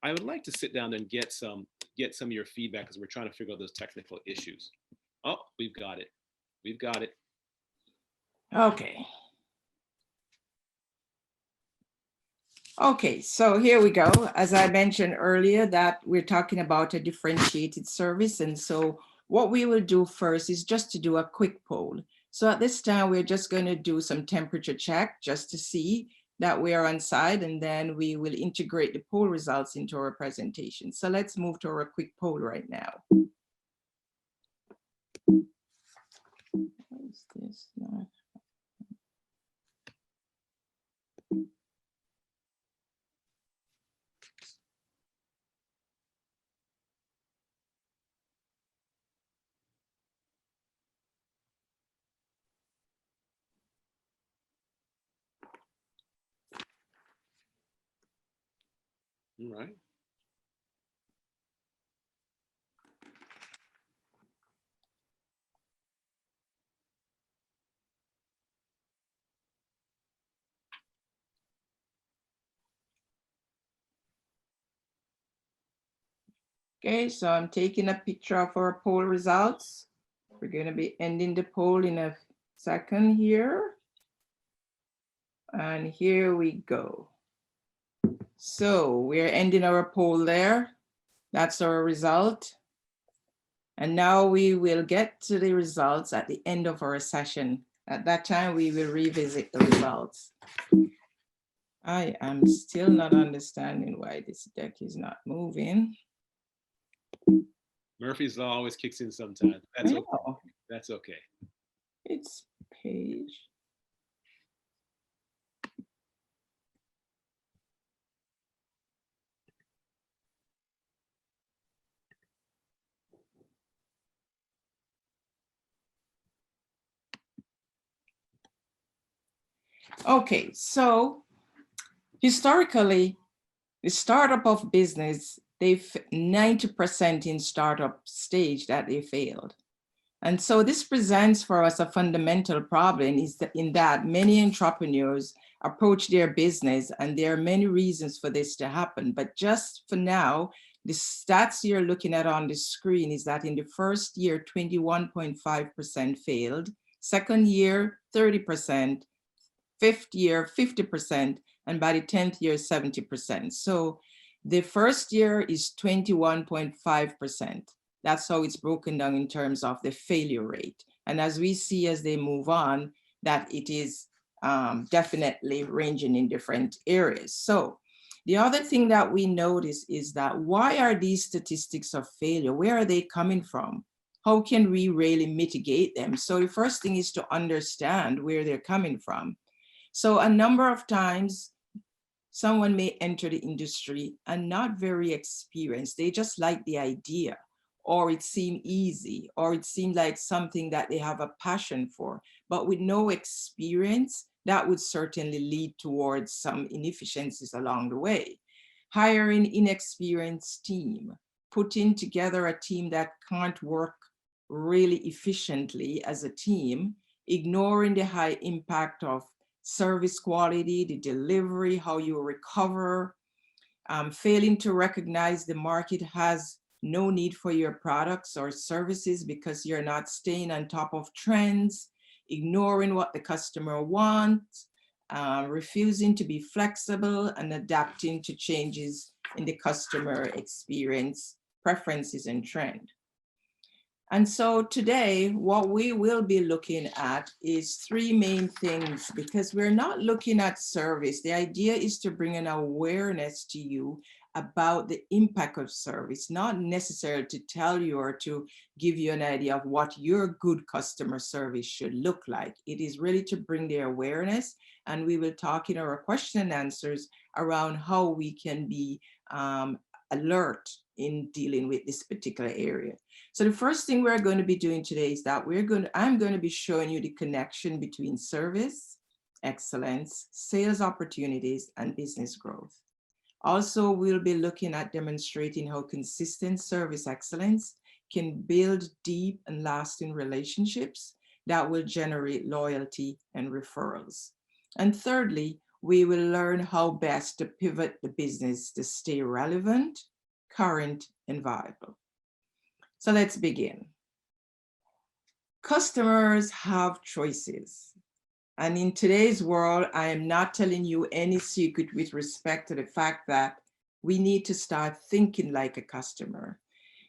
I would like to sit down and get some of your feedback as we're trying to figure out those technical issues. Oh, we've got it. We've got it. Okay. Okay, so here we go. As I mentioned earlier, that we're talking about a differentiated service. And so what we will do first is just to do a quick poll. So at this time, we're just going to do some temperature check just to see that we are on side, and then we will integrate the poll results into our presentation. So let's move to our quick poll right now. What is this now? All right. Okay, so I'm taking a picture of our poll results. We're going to be ending the poll in a second here. And here we go. So we're ending our poll there. That's our result. And now we will get to the results at the end of our session. At that time, we will revisit the results. I am still not understanding why this deck is not moving. Murphy's Law always kicks in sometimes. That's okay. That's okay. It's page. Okay, so historically, the startup of business, they've 90% in startup stage that they failed. And so this presents for us a fundamental problem is that in that many entrepreneurs approach their business, and there are many reasons for this to happen. But just for now, the stats you're looking at on the screen is that in the first year, 21.5% failed, second year, 30%, fifth year, 50%, and by the 10th year, 70%. So the first year is 21.5%. That's how it's broken down in terms of the failure rate. And as we see as they move on, that it is definitely ranging in different areas. So the other thing that we notice is that why are these statistics of failure? Where are they coming from? How can we really mitigate them? So the first thing is to understand where they're coming from. So a number of times, someone may enter the industry and not very experienced. They just like the idea, or it seemed easy, or it seemed like something that they have a passion for. But with no experience, that would certainly lead towards some inefficiencies along the way. Hiring inexperienced team, putting together a team that can't work really efficiently as a team, ignoring the high impact of service quality, the delivery, how you recover, failing to recognize the market has no need for your products or services because you're not staying on top of trends, ignoring what the customer wants, refusing to be flexible and adapting to changes in the customer experience, preferences, and trend. And so today, what we will be looking at is three main things, because we're not looking at service. The idea is to bring an awareness to you about the impact of service, not necessarily to tell you or to give you an idea of what your good customer service should look like. It is really to bring the awareness, and we will talk in our question and answers around how we can be alert in dealing with this particular area. So the first thing we're going to be doing today is that I'm going to be showing you the connection between service, excellence, sales opportunities, and business growth. Also, we'll be looking at demonstrating how consistent service excellence can build deep and lasting relationships that will generate loyalty and referrals. And thirdly, we will learn how best to pivot the business to stay relevant, current, and viable. So let's begin. Customers have choices. And in today's world, I am not telling you any secret with respect to the fact that we need to start thinking like a customer.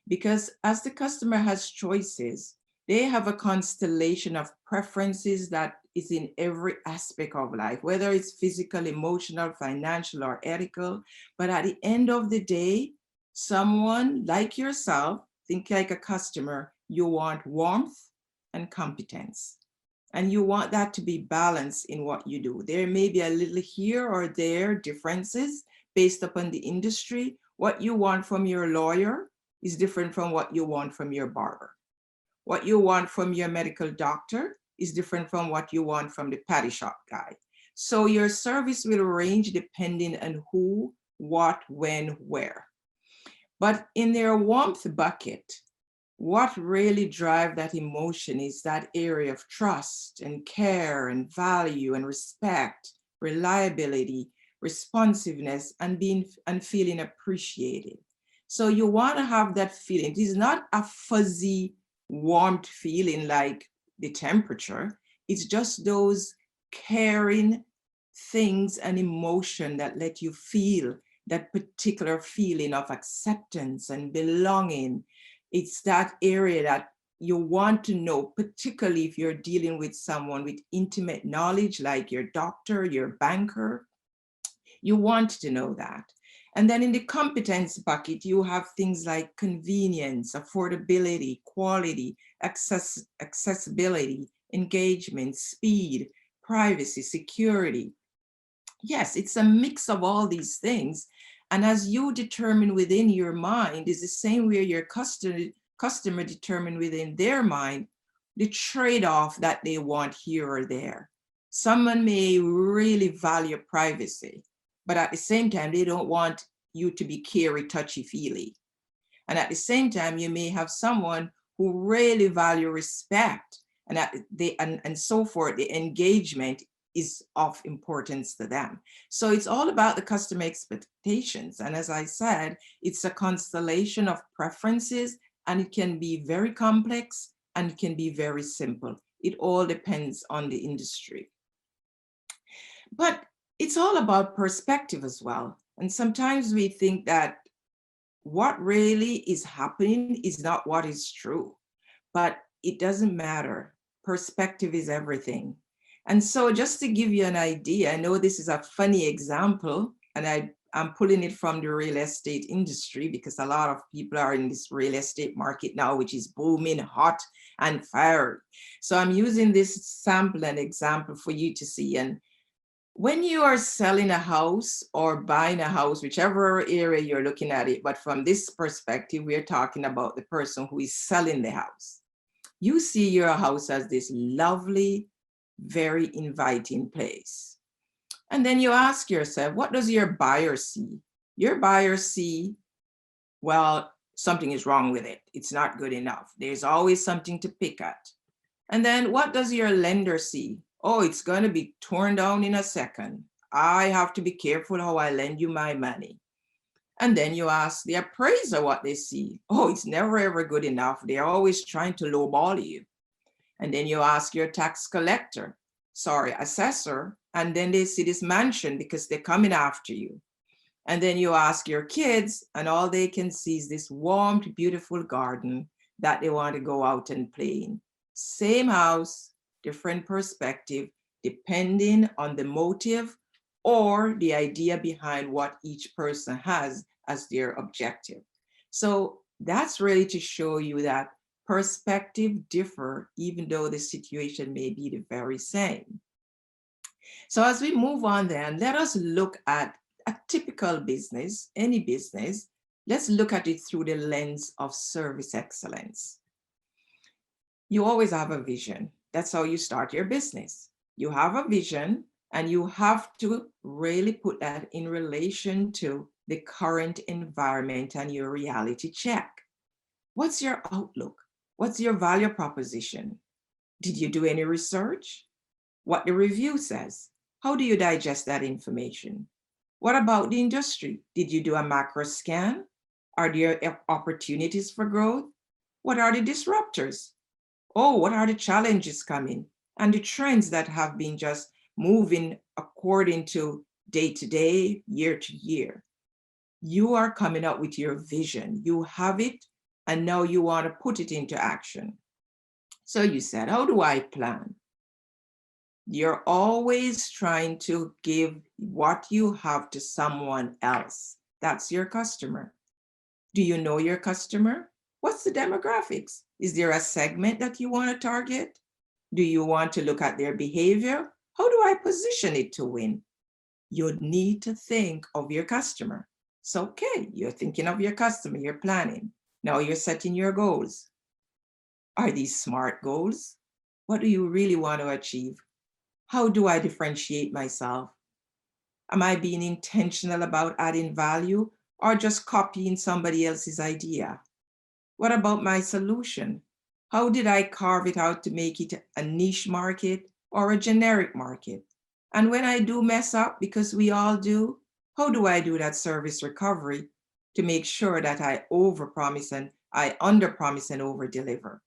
Because as the customer has choices, they have a constellation of preferences that is in every aspect of life, whether it's physical, emotional, financial, or ethical. But at the end of the day, someone like yourself, think like a customer, you want warmth and competence. And you want that to be balanced in what you do. There may be a little here or there differences based upon the industry. What you want from your lawyer is different from what you want from your barber. What you want from your medical doctor is different from what you want from the patty shop guy. So your service will range depending on who, what, when, where. But in their warmth bucket, what really drives that emotion is that area of trust and care and value and respect, reliability, responsiveness, and feeling appreciated. So you want to have that feeling. It is not a fuzzy, warmed feeling like the temperature. It's just those caring things and emotion that let you feel that particular feeling of acceptance and belonging. It's that area that you want to know, particularly if you're dealing with someone with intimate knowledge, like your doctor, your banker. You want to know that. And then in the competence bucket, you have things like convenience, affordability, quality, accessibility, engagement, speed, privacy, security. Yes, it's a mix of all these things. And as you determine within your mind, is the same way your customer determine within their mind the trade-off that they want here or there. Someone may really value privacy, but at the same time, they don't want you to be carry, touchy-feely. And at the same time, you may have someone who really value respect and so forth. The engagement is of importance to them. So it's all about the customer expectations. And as I said, it's a constellation of preferences, and it can be very complex and it can be very simple. It all depends on the industry. But it's all about perspective as well. And sometimes we think that what really is happening is not what is true, but it doesn't matter. Perspective is everything. And so just to give you an idea, I know this is a funny example, and I'm pulling it from the real estate industry because a lot of people are in this real estate market now, which is booming, hot and fiery. So I'm using this sample and example for you to see. And when you are selling a house or buying a house, whichever area you're looking at it, but from this perspective, we're talking about the person who is selling the house. You see your house as this lovely, very inviting place. And then you ask yourself, what does your buyer see? Your buyer see, well, something is wrong with it. It's not good enough. There's always something to pick at. And then what does your lender see? Oh, it's going to be torn down in a second. I have to be careful how I lend you my money. And then you ask the appraiser what they see. Oh, it's never ever good enough. They're always trying to lowball you. And then you ask your tax collector, assessor, and then they see this mansion because they're coming after you. And then you ask your kids, and all they can see is this warm, beautiful garden that they want to go out and play in. Same house, different perspective, depending on the motive or the idea behind what each person has as their objective. So that's really to show you that perspective differ, even though the situation may be the very same. So as we move on then, let us look at a typical business, any business. Let's look at it through the lens of service excellence. You always have a vision. That's how you start your business. You have a vision, and you have to really put that in relation to the current environment and your reality check. What's your outlook? What's your value proposition? Did you do any research? What the review says? How do you digest that information? What about the industry? Did you do a macro scan? Are there opportunities for growth? What are the disruptors? Oh, what are the challenges coming? And the trends that have been just moving according to day to day, year to year. You are coming up with your vision. You have it, and now you want to put it into action. So you said, how do I plan? You're always trying to give what you have to someone else. That's your customer. Do you know your customer? What's the demographics? Is there a segment that you want to target? Do you want to look at their behavior? How do I position it to win? You need to think of your customer. So, okay, you're thinking of your customer, you're planning. Now you're setting your goals. Are these SMART goals? What do you really want to achieve? How do I differentiate myself? Am I being intentional about adding value or just copying somebody else's idea? What about my solution? How did I carve it out to make it a niche market or a generic market? And when I do mess up, because we all do, how do I do that service recovery to make sure that I overpromise and I underpromise and overdeliver?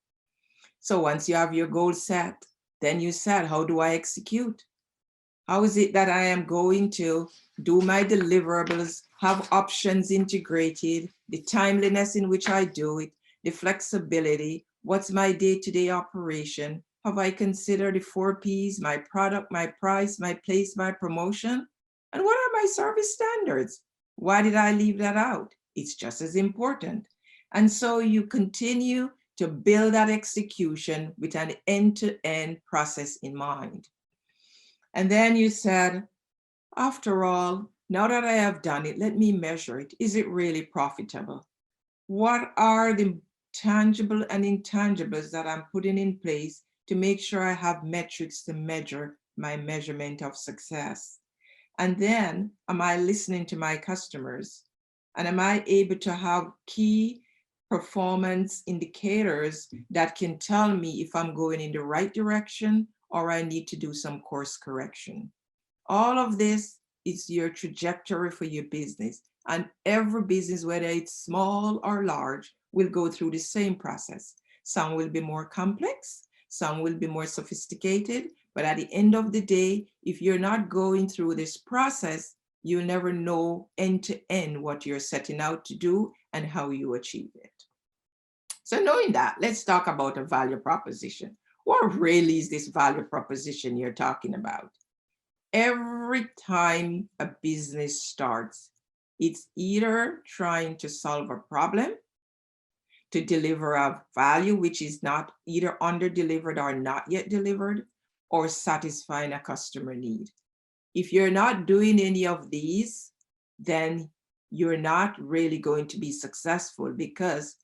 So once you have your goal set, then you said, how do I execute? How is it that I am going to do my deliverables, have options integrated, the timeliness in which I do it, the flexibility, what's my day-to-day operation? Have I considered the 4 Ps, my product, my price, my place, my promotion? And what are my service standards? Why did I leave that out? It's just as important. And so you continue to build that execution with an end-to-end process in mind. And then you said, after all, now that I have done it, let me measure it. Is it really profitable? What are the tangible and intangibles that I'm putting in place to make sure I have metrics to measure my measurement of success? And then, am I listening to my customers? And am I able to have key performance indicators that can tell me if I'm going in the right direction or I need to do some course correction? All of this is your trajectory for your business. And every business, whether it's small or large, will go through the same process. Some will be more complex, some will be more sophisticated, but at the end of the day, if you're not going through this process, you'll never know end to end what you're setting out to do and how you achieve it. So knowing that, let's talk about a value proposition. What really is this value proposition you're talking about? Every time a business starts, it's either trying to solve a problem, to deliver a value which is not either under-delivered or not yet delivered, or satisfying a customer need. If you're not doing any of these, then you're not really going to be successful, because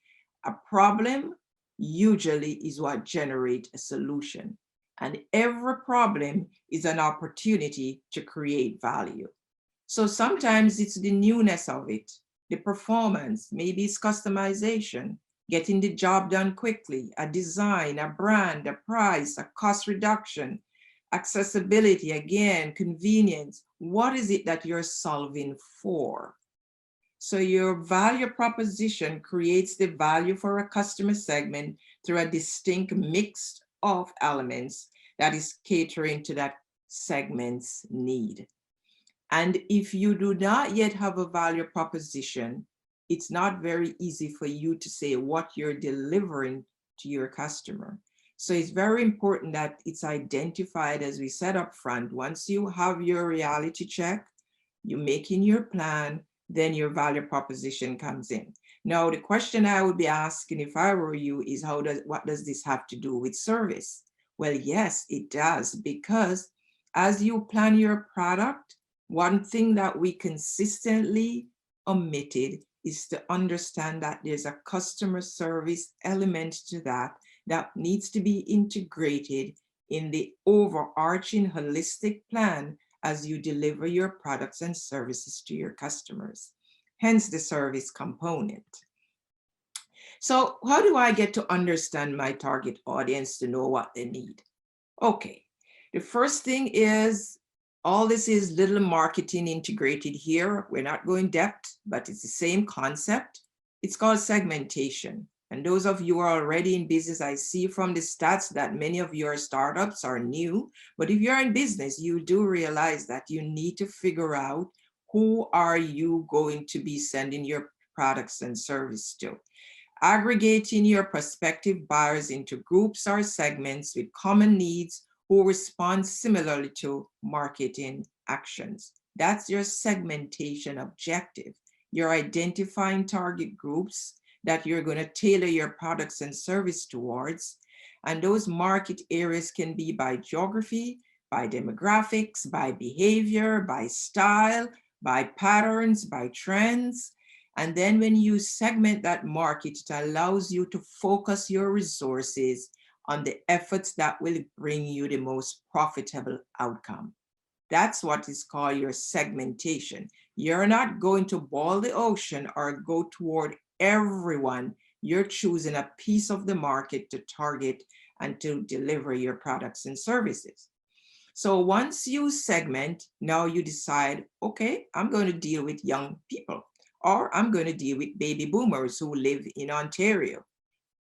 a problem usually is what generates a solution. And every problem is an opportunity to create value. So sometimes it's the newness of it, the performance, maybe it's customization, getting the job done quickly, a design, a brand, a price, a cost reduction, accessibility, again, convenience. What is it that you're solving for? So your value proposition creates the value for a customer segment through a distinct mix of elements that is catering to that segment's need. And if you do not yet have a value proposition, it's not very easy for you to say what you're delivering to your customer. So it's very important that it's identified, as we said up front. Once you have your reality check, you're making your plan, then your value proposition comes in. Now, the question I would be asking if I were you is, what does this have to do with service? Well, yes, it does, because as you plan your product, one thing that we consistently omitted is to understand that there's a customer service element to that needs to be integrated in the overarching holistic plan as you deliver your products and services to your customers, hence the service component. So how do I get to understand my target audience to know what they need? Okay, the first thing is All this is little marketing integrated here. We're not going depth, but it's the same concept. It's called segmentation. And those of you who are already in business, I see from the stats that many of your startups are new. But if you're in business, you do realize that you need to figure out who are you going to be sending your products and service to. Aggregating your prospective buyers into groups or segments with common needs who respond similarly to marketing actions. That's your segmentation objective. You're identifying target groups that you're going to tailor your products and service towards. And those market areas can be by geography, by demographics, by behavior, by style, by patterns, by trends. And then when you segment that market, it allows you to focus your resources on the efforts that will bring you the most profitable outcome. That's what is called your segmentation. You're not going to boil the ocean or go toward everyone. You're choosing a piece of the market to target and to deliver your products and services. So once you segment, now you decide, okay, I'm going to deal with young people, or I'm going to deal with baby boomers who live in Ontario.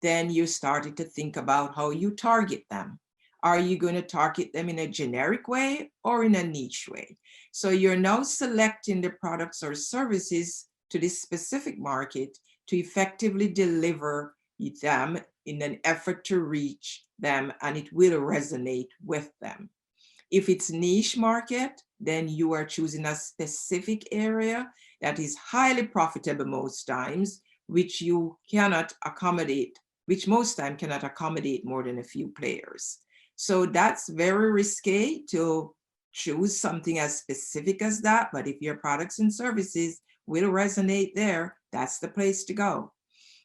Then you started to think about how you target them. Are you going to target them in a generic way or in a niche way? So you're now selecting the products or services to this specific market to effectively deliver them in an effort to reach them, and it will resonate with them. If it's niche market, then you are choosing a specific area that is highly profitable most times, which you cannot accommodate, which most time cannot accommodate more than a few players. So that's very risque to choose something as specific as that. But if your products and services will resonate there, that's the place to go.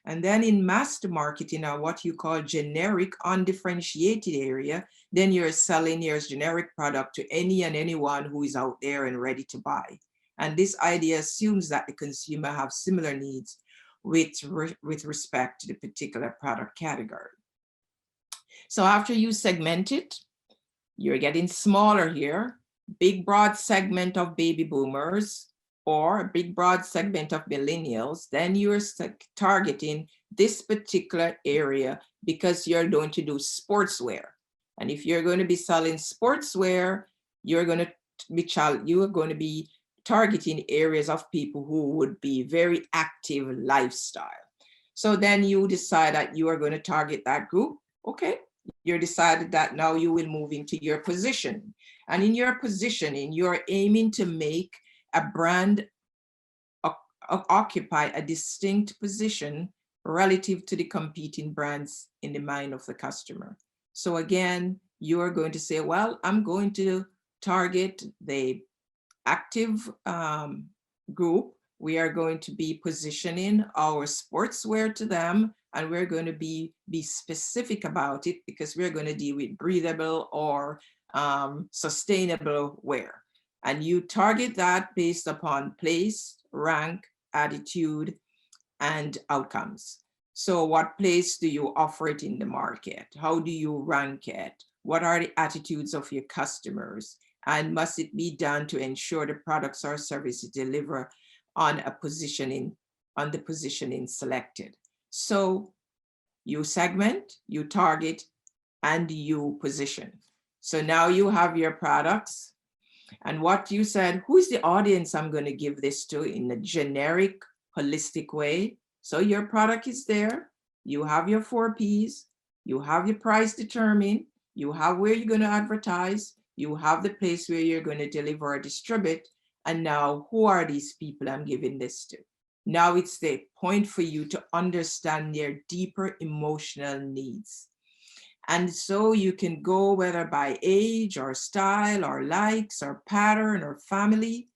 And then in master marketing, or what you call generic undifferentiated area, then you're selling your generic product to any and anyone who is out there and ready to buy. And this idea assumes that the consumer have similar needs with respect to the particular product category. So after you segment it, you're getting smaller here, big broad segment of baby boomers, or a big broad segment of millennials, then you're targeting this particular area because you're going to do sportswear. And if you're going to be selling sportswear, you're going to be targeting areas of people who would be very active lifestyle. So then you decide that you are going to target that group. Okay, you decided that now you will move into your position. And in your positioning, you're aiming to make a brand occupy a distinct position relative to the competing brands in the mind of the customer. So again, you're going to say, well, I'm going to target the active group. We are going to be positioning our sportswear to them, and we're going to be specific about it because we're going to deal with breathable or sustainable wear. And you target that based upon place, rank, attitude, and outcomes. So what place do you offer it in the market? How do you rank it? What are the attitudes of your customers? And must it be done to ensure the products or services deliver on the positioning selected? So you segment, you target, and you position. So now you have your products. And what you said, who's the audience I'm going to give this to in a generic, holistic way? So your product is there. You have your 4 Ps. You have your price determined. You have where you're going to advertise. You have the place where you're going to deliver or distribute. And now, who are these people I'm giving this to? Now it's the point for you to understand their deeper emotional needs. And so you can go whether by age or style or likes or pattern or family.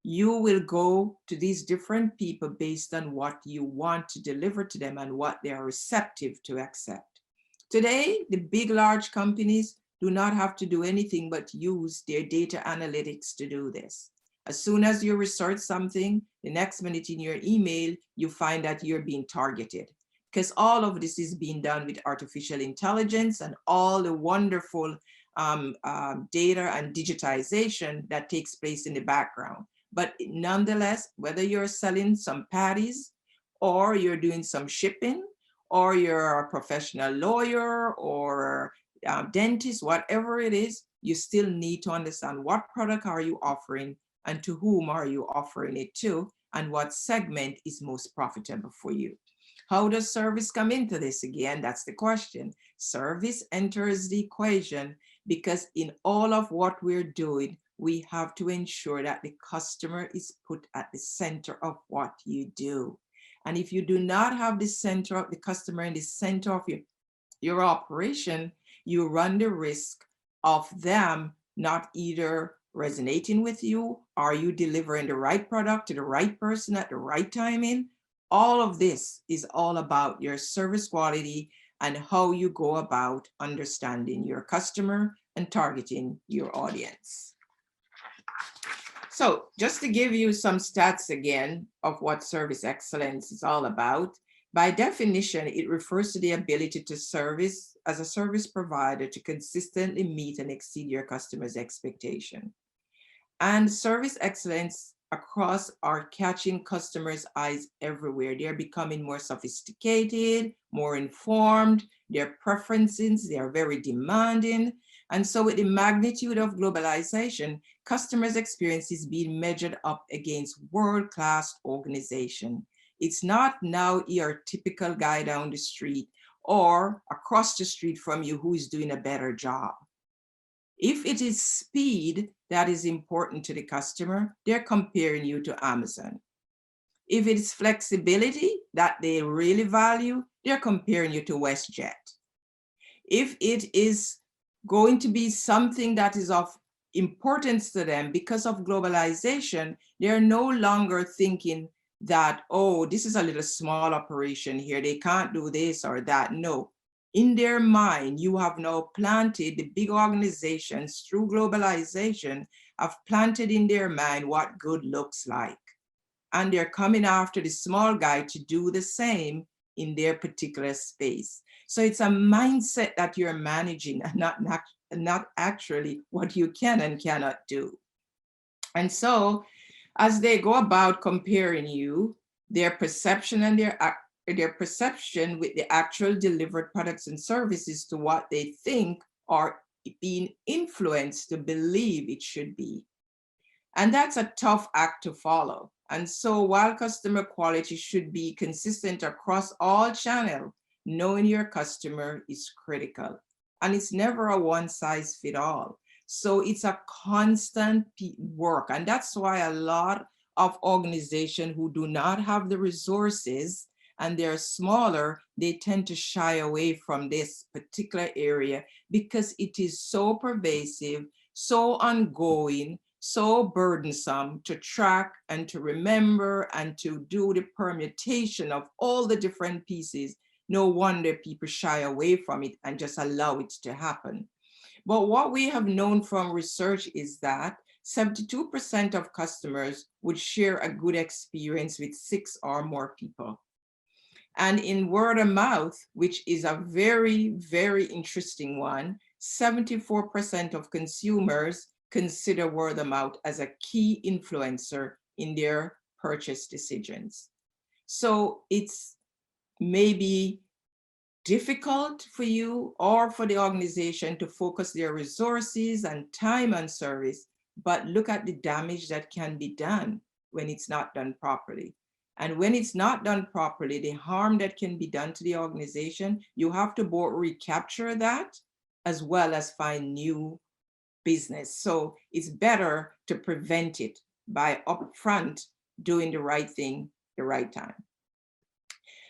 You will go to these different people based on what you want to deliver to them and what they are receptive to accept. Today, the big, large companies do not have to do anything but use their data analytics to do this. As soon as you research something, the next minute in your email, you find that you're being targeted. Because all of this is being done with artificial intelligence and all the wonderful data and digitization that takes place in the background. But nonetheless, whether you're selling some patties or you're doing some shipping or you're a professional lawyer or dentist, whatever it is, you still need to understand what product are you offering and to whom are you offering it to and what segment is most profitable for you. How does service come into this? Again, that's the question. Service enters the equation because in all of what we're doing, we have to ensure that the customer is put at the center of what you do. And if you do not have the center of the customer in the center of your operation, you run the risk of them not either resonating with you, are you delivering the right product to the right person at the right timing? All of this is all about your service quality and how you go about understanding your customer and targeting your audience. So just to give you some stats again of what service excellence is all about, by definition, it refers to the ability to service as a service provider to consistently meet and exceed your customers' expectation. And service excellence across are catching customers' eyes everywhere. They're becoming more sophisticated, more informed, their preferences, they are very demanding. And so with the magnitude of globalization, customers' experience is being measured up against world-class organization. It's not now your typical guy down the street or across the street from you who is doing a better job. If it is speed that is important to the customer, they're comparing you to Amazon. If it's flexibility that they really value, they're comparing you to WestJet. If it is going to be something that is of importance to them because of globalization, they're no longer thinking that, oh, this is a little small operation here, they can't do this or that. No. In their mind, you have now planted, the big organizations through globalization have planted in their mind what good looks like. And they're coming after the small guy to do the same in their particular space. So it's a mindset that you're managing and not actually what you can and cannot do. And so as they go about comparing you, their perception and their perception with the actual delivered products and services to what they think are being influenced to believe it should be. And that's a tough act to follow. And so while customer quality should be consistent across all channels, knowing your customer is critical. And it's never a one size fit all. So it's a constant work. And that's why a lot of organizations who do not have the resources and they're smaller, they tend to shy away from this particular area because it is so pervasive, so ongoing, so burdensome to track and to remember and to do the permutation of all the different pieces. No wonder people shy away from it and just allow it to happen. But what we have known from research is that 72% of customers would share a good experience with 6 or more people. And in word of mouth, which is a very, very interesting one, 74% of consumers consider word of mouth as a key influencer in their purchase decisions. So it's maybe difficult for you or for the organization to focus their resources and time on service, but look at the damage that can be done when it's not done properly. And when it's not done properly, the harm that can be done to the organization, you have to both recapture that as well as find new business. So it's better to prevent it by upfront doing the right thing the right time.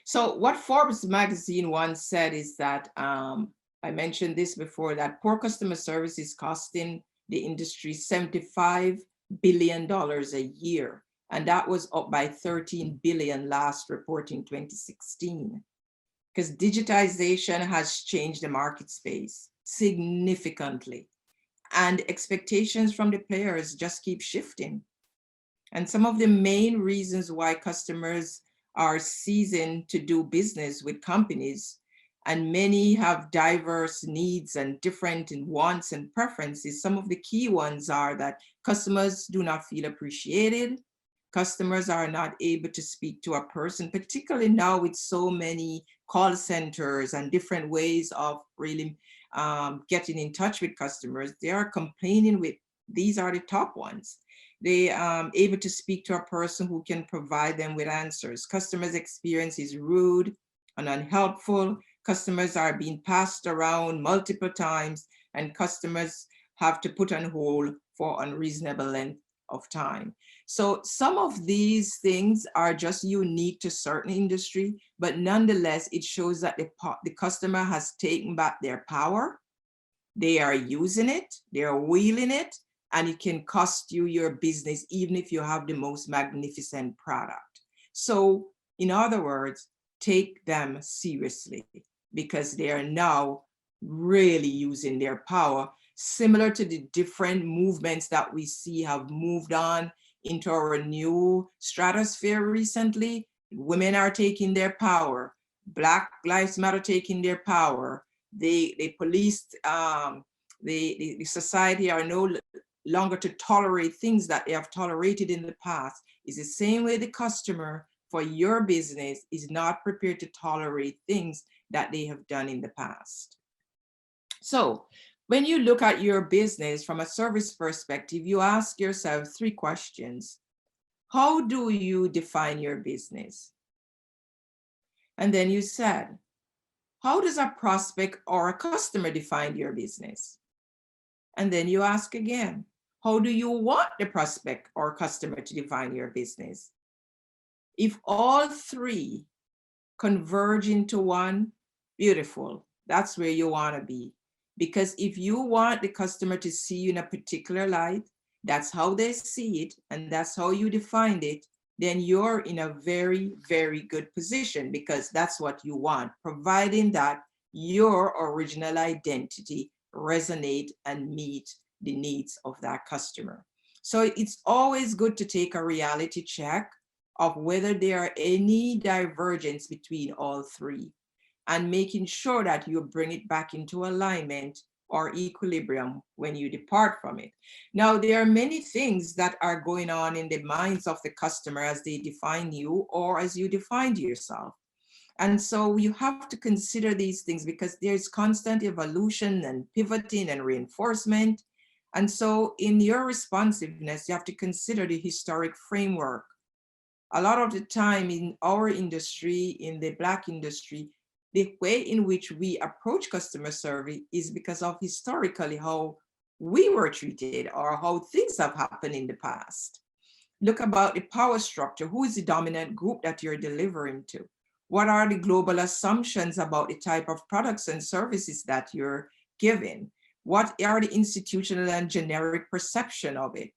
So what Forbes magazine once said is that, I mentioned this before, that poor customer service is costing the industry $75 billion a year. And that was up by 13 billion last report in 2016. Because digitization has changed the market space significantly. And expectations from the players just keep shifting. And some of the main reasons why customers are ceasing to do business with companies and many have diverse needs and different wants and preferences. Some of the key ones are that customers do not feel appreciated. Customers are not able to speak to a person, particularly now with so many call centers and different ways of really getting in touch with customers. They are complaining with, these are the top ones. They able to speak to a person who can provide them with answers. Customers' experience is rude and unhelpful. Customers are being passed around multiple times, and customers have to put on hold for unreasonable length of time. So some of these things are just unique to certain industry, but nonetheless, it shows that the customer has taken back their power. They are using it, they are wielding it, and it can cost you your business even if you have the most magnificent product. So in other words, take them seriously, because they are now really using their power, similar to the different movements that we see have moved on into our new stratosphere recently. Women are taking their power. Black Lives Matter taking their power. The police, the society are no longer to tolerate things that they have tolerated in the past. Is the same way the customer for your business is not prepared to tolerate things that they have done in the past. So when you look at your business from a service perspective, you ask yourself 3 questions. How do you define your business? And then you said, how does a prospect or a customer define your business? And then you ask again, how do you want the prospect or customer to define your business? If all 3 converge into one, beautiful. That's where you want to be. Because if you want the customer to see you in a particular light, that's how they see it, and that's how you defined it, then you're in a very, very good position, because that's what you want, providing that your original identity resonate and meet the needs of that customer. So it's always good to take a reality check of whether there are any divergence between all 3, and making sure that you bring it back into alignment or equilibrium when you depart from it. Now, there are many things that are going on in the minds of the customer as they define you or as you defined yourself. And so you have to consider these things, because there's constant evolution and pivoting and reinforcement. And so in your responsiveness, you have to consider the historic framework. A lot of the time in our industry, in the Black industry, the way in which we approach customer service is because of historically how we were treated or how things have happened in the past. Look about the power structure. Who is the dominant group that you're delivering to? What are the global assumptions about the type of products and services that you're giving? What are the institutional and generic perception of it?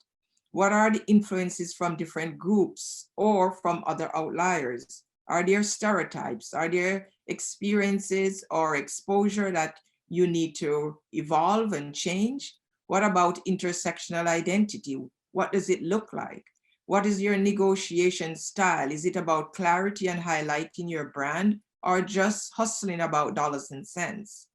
What are the influences from different groups or from other outliers? Are there stereotypes? Are there experiences or exposure that you need to evolve and change? What about intersectional identity? What does it look like? What is your negotiation style? Is it about clarity and highlighting your brand, or just hustling about dollars and cents?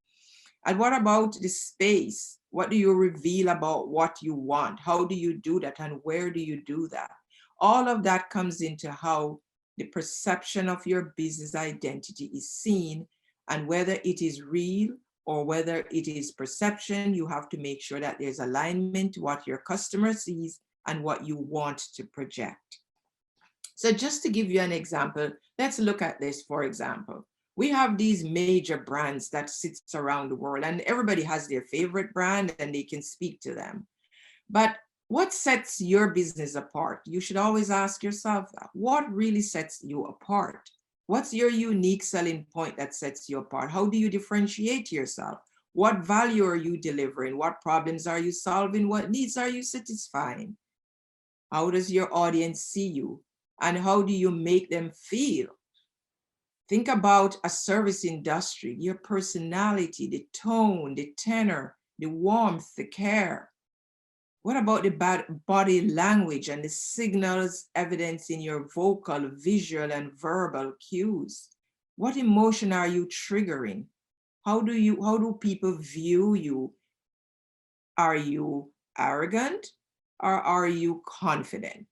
And what about the space? What do you reveal about what you want? How do you do that, and where do you do that? All of that comes into how the perception of your business identity is seen, and whether it is real or whether it is perception. You have to make sure that there's alignment to what your customer sees and what you want to project. So just to give you an example, let's look at this. For example, we have these major brands that sits around the world, and everybody has their favorite brand and they can speak to them. But what sets your business apart? You should always ask yourself that. What really sets you apart? What's your unique selling point that sets you apart? How do you differentiate yourself? What value are you delivering? What problems are you solving? What needs are you satisfying? How does your audience see you? And how do you make them feel? Think about a service industry, your personality, the tone, the tenor, the warmth, the care. What about the body language and the signals evidence in your vocal, visual, and verbal cues? What emotion are you triggering? How do people view you? Are you arrogant or are you confident?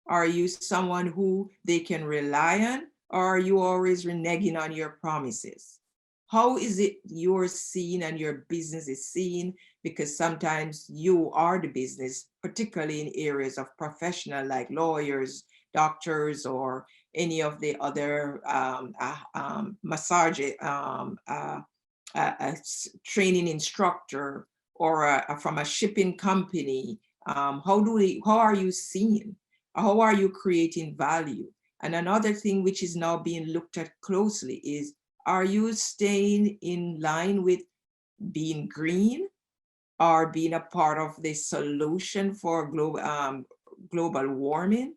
Are you someone who they can rely on, or are you always reneging on your promises? How is it you're seen and your business is seen? Because sometimes you are the business, particularly in areas of professional like lawyers, doctors, or any of the other massage training instructor, or from a shipping company. How are you seen? How are you creating value? And another thing which is now being looked at closely is, are you staying in line with being green or being a part of the solution for global warming?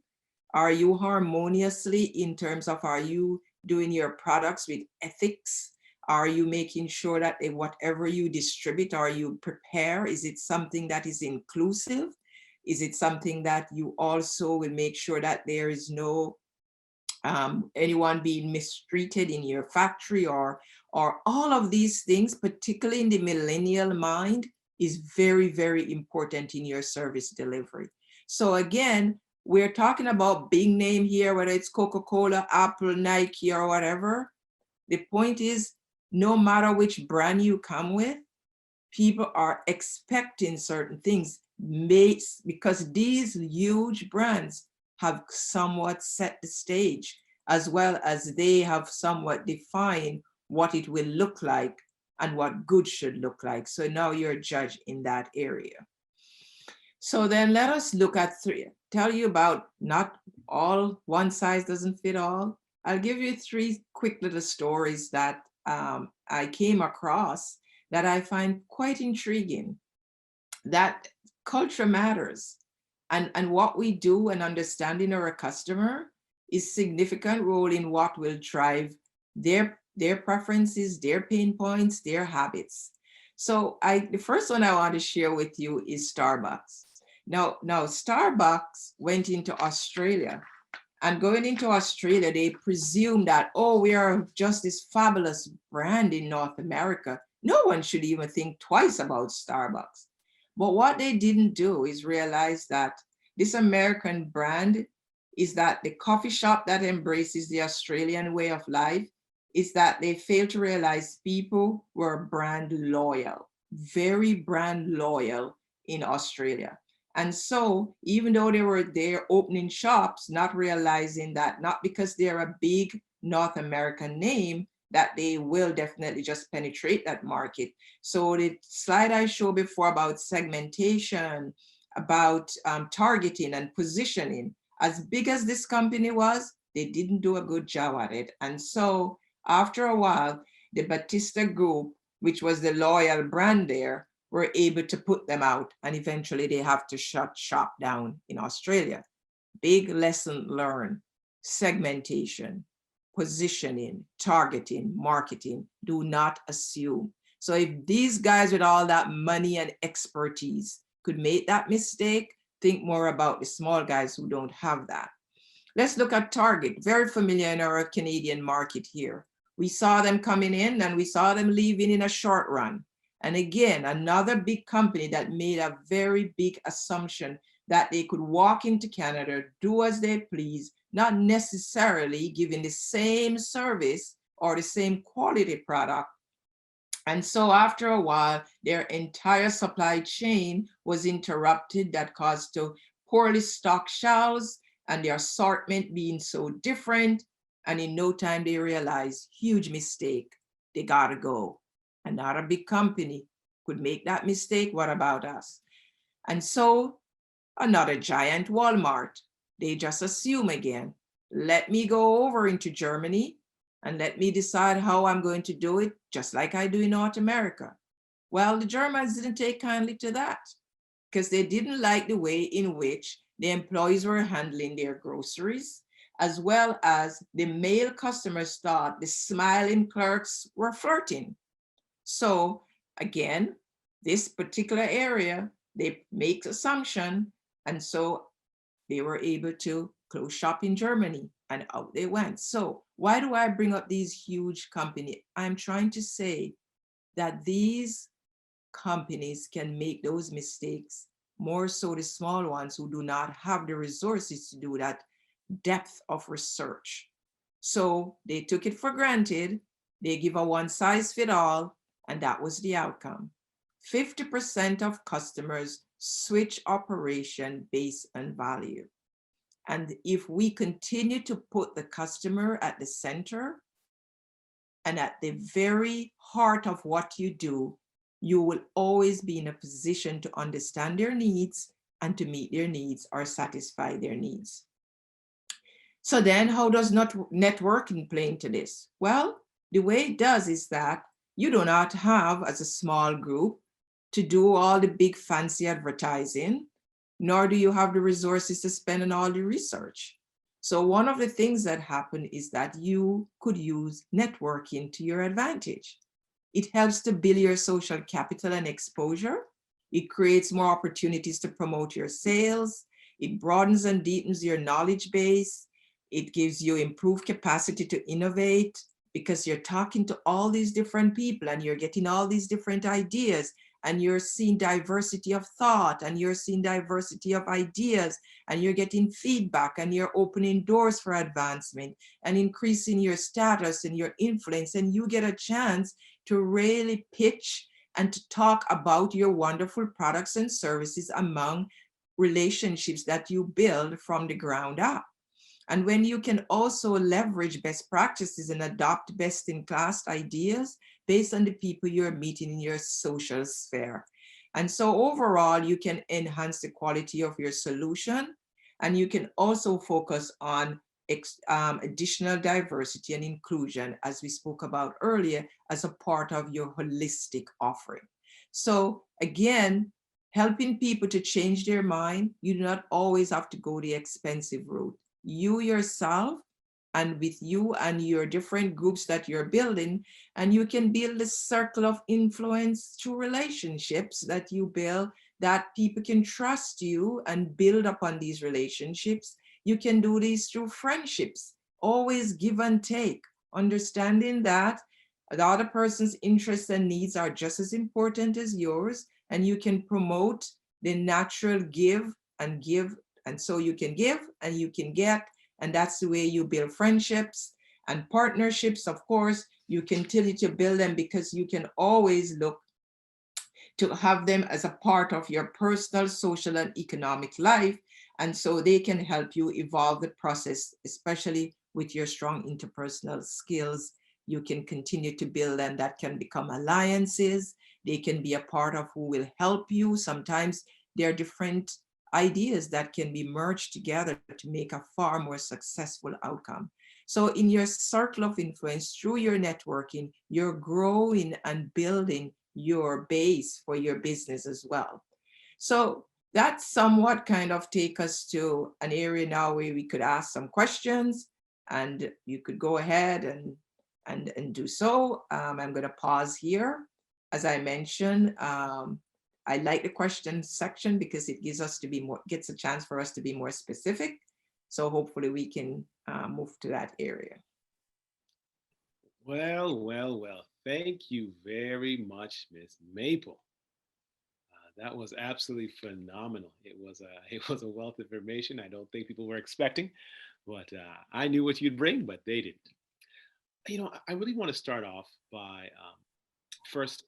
Are you harmoniously in terms of, are you doing your products with ethics? Are you making sure that whatever you distribute or you prepare, is it something that is inclusive? Is it something that you also will make sure that there is no anyone being mistreated in your factory, or all of these things, particularly in the millennial mind, is very, very important in your service delivery. So again, we're talking about big name here, whether it's Coca-Cola, Apple, Nike, or whatever. The point is, no matter which brand you come with, people are expecting certain things, because these huge brands have somewhat set the stage, as well as they have somewhat defined what it will look like and what good should look like. So now you're judged in that area. So then let us look at tell you about, not all, one size doesn't fit all. I'll give you 3 quick little stories that I came across that I find quite intriguing, that culture matters. And what we do and understanding our customer is significant role in what will drive their preferences, their pain points, their habits. So the first one I want to share with you is Starbucks. Now Starbucks went into Australia, and going into Australia, they presume that, oh, we are just this fabulous brand in North America. No one should even think twice about Starbucks. But what they didn't do is realize that this American brand is that the coffee shop that embraces the Australian way of life, is that they fail to realize people were brand loyal, very brand loyal in Australia. And so even though they were there opening shops, not realizing that, not because they're a big North American name, that they will definitely just penetrate that market. So the slide I showed before about segmentation, about targeting and positioning, as big as this company was, they didn't do a good job at it. And so after a while, the Batista Group, which was the loyal brand there, were able to put them out, and eventually they have to shut shop down in Australia. Big lesson learned: segmentation, positioning, targeting, marketing. Do not assume. So if these guys with all that money and expertise could make that mistake, think more about the small guys who don't have that. Let's look at Target, very familiar in our Canadian market here. We saw them coming in and we saw them leaving in a short run. And again, another big company that made a very big assumption that they could walk into Canada, do as they please, not necessarily giving the same service or the same quality product. And so after a while, their entire supply chain was interrupted. That caused to poorly stocked shelves and the assortment being so different. And in no time, they realized, huge mistake, they gotta go. Another big company could make that mistake. What about us? And so another giant Walmart, they just assume again, let me go over into Germany and let me decide how I'm going to do it, just like I do in North America. Well, the Germans didn't take kindly to that, because they didn't like the way in which the employees were handling their groceries, as well as the male customers thought the smiling clerks were flirting. So again, this particular area, they make assumption, and so they were able to closed shop in Germany, and out they went. So why do I bring up these huge companies? I'm trying to say that these companies can make those mistakes, more so the small ones who do not have the resources to do that depth of research. So they took it for granted. They give a one size fit all, and that was the outcome. 50% of customers switch operation based on value. And if we continue to put the customer at the center and at the very heart of what you do, you will always be in a position to understand their needs and to meet their needs or satisfy their needs. So then how does not networking play into this? Well, the way it does is that you do not have, as a small group, to do all the big fancy advertising, nor do you have the resources to spend on all the research. So one of the things that happen is that you could use networking to your advantage. It helps to build your social capital and exposure. It creates more opportunities to promote your sales. It broadens and deepens your knowledge base. It gives you improved capacity to innovate because you're talking to all these different people and you're getting all these different ideas, and you're seeing diversity of thought, and you're seeing diversity of ideas, and you're getting feedback, and you're opening doors for advancement and increasing your status and your influence. And you get a chance to really pitch and to talk about your wonderful products and services among relationships that you build from the ground up. And when you can also leverage best practices and adopt best-in-class ideas based on the people you're meeting in your social sphere. And so overall, you can enhance the quality of your solution, and you can also focus on additional diversity and inclusion, as we spoke about earlier, as a part of your holistic offering. So again, helping people to change their mind, you do not always have to go the expensive route. You yourself, and with you and your different groups that you're building, and you can build a circle of influence through relationships that you build, that people can trust you and build upon these relationships. You can do these through friendships, always give and take, understanding that the other person's interests and needs are just as important as yours, and you can promote the natural give and give. And so you can give and you can get, and that's the way you build friendships and partnerships. Of course, you continue to build them because you can always look to have them as a part of your personal, social, and economic life. And so they can help you evolve the process, especially with your strong interpersonal skills. You can continue to build them. That can become alliances. They can be a part of who will help you. Sometimes there are different ideas that can be merged together to make a far more successful outcome. So in your circle of influence, through your networking, you're growing and building your base for your business as well. So that somewhat kind of take us to an area now where we could ask some questions, and you could go ahead and do so. I'm going to pause here. As I mentioned, I like the question section because it gets a chance for us to be more specific. So hopefully we can move to that area. Well, well, well. Thank you very much, Miss Maple. That was absolutely phenomenal. It was a wealth of information I don't think people were expecting, but I knew what you'd bring, but they didn't. I really want to start off by first,